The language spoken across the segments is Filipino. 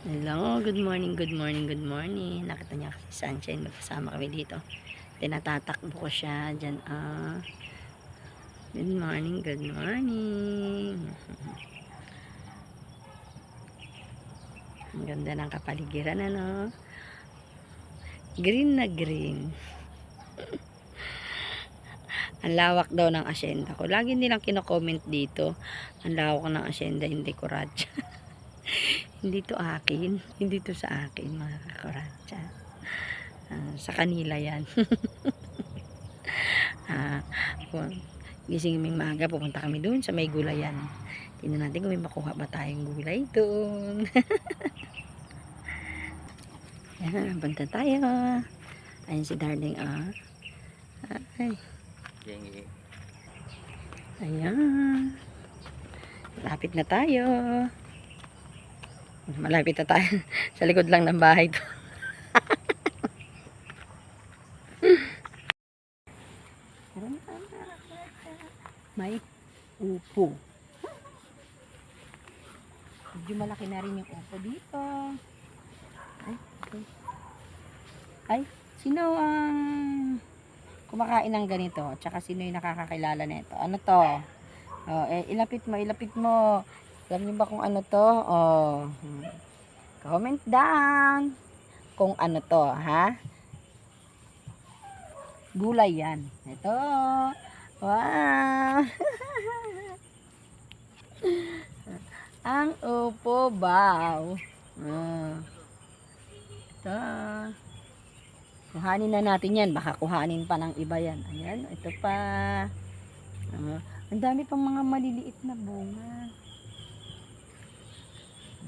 Hello, good morning, good morning, good morning. Nakita niya kasi Sunshine, magkasama kami dito. Tinatatakbo ko siya dyan. Good morning, good morning. Ang ganda ng kapaligiran, ano? Green na green. Ang lawak daw ng asyenda ko. Lagi nilang kino-comment dito. Ang lawak ng asyenda, hindi ko radya. Hindi to akin. Hindi to sa akin, mga kakuratsa. Sa kanila yan. Gising kaming maaga, pupunta kami doon sa may gulayan. Tingnan natin kung may makuha ba tayong gulay doon. Yan, punta tayo. Ayan si Darling, Ay. Ayan. Malapit na tayo. Malapit na tayo. Sa likod lang ng bahay ko. May upo. Medyo malaki na rin yung upo dito. Ay, sino ang kumakain ng ganito? Tsaka sino yung nakakakilala nito? Ano to? Ilapit mo, ilapit mo. Alam niyo ba kung ano to? Comment down kung ano to, ha? Gulay yan. Ito. Wow! Ang upo baw. Ito. Kuhanin na natin yan. Baka kuhanin pa ng iba yan. Ayan, ito pa. Ang dami pang mga maliliit na bunga.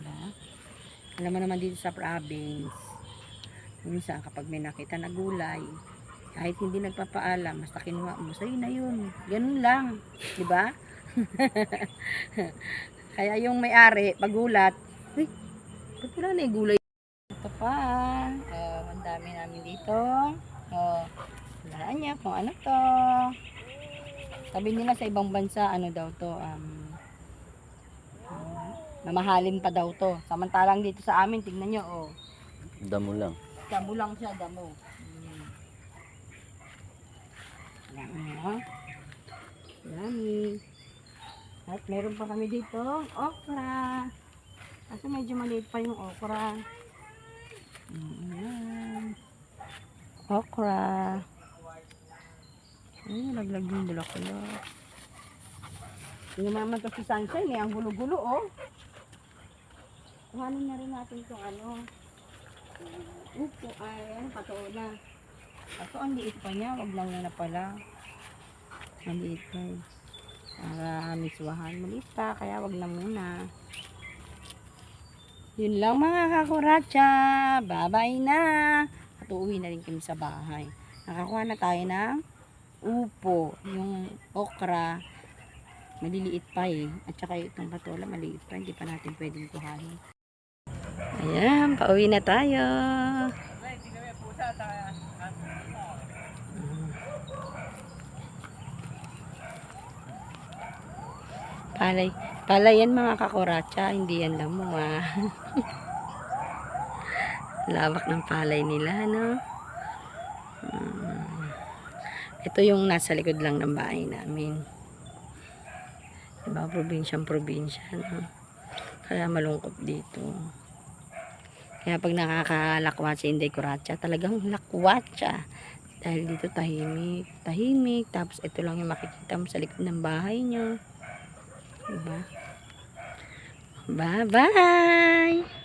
Diba? Alam mo naman dito sa province, minsan kapag may nakita na gulay, kahit hindi nagpapaalam, basta kinuha mo, sa'yo na yun. Ganun lang. Diba? Kaya yung may-ari, pagulat, uy, ba't wala na yung gulay? Ito pa. Ang dami namin dito. Walaan niya kung ano to. Sabi nila sa ibang bansa, ano daw to, mamahalin pa daw to. Samantalang dito sa amin, tingnan nyo, Damo lang. Damo lang siya, damo. Yan, Yummy. At meron pa kami dito, okra. Kasi medyo maliit pa yung okra. Okra. Ay, nalaglag yung bulak-bulak. Hindi naman to si Sunshine, ang gulo-gulo, Kuhanin na rin natin itong upo, patola. Kaso ang liit pa niya, wag lang na pala. Ang liit pa. Para miswahan, maliit pa, kaya wag na muna. Yun lang mga kakuratsa. Bye-bye na. At uuwi na rin kami sa bahay. Nakakuha na tayo ng upo, yung okra. Maliliit pa At saka itong patola, maliit pa. Hindi pa natin pwedeng kuhanin. Ayan, pauwi na tayo. Palay yan mga kakuratsa, hindi yan damo Lawak ng palay nila, no? Ito yung nasa likod lang ng bahay namin. Diba, probinsya, no? Kaya malungkot dito. Kaya pag nakakalakwatsa Inday Kuratsa, talagang lakwatsa. Dahil dito tahimik, tapos ito lang yung makikita mo sa likod ng bahay nyo. Diba? Bye-bye!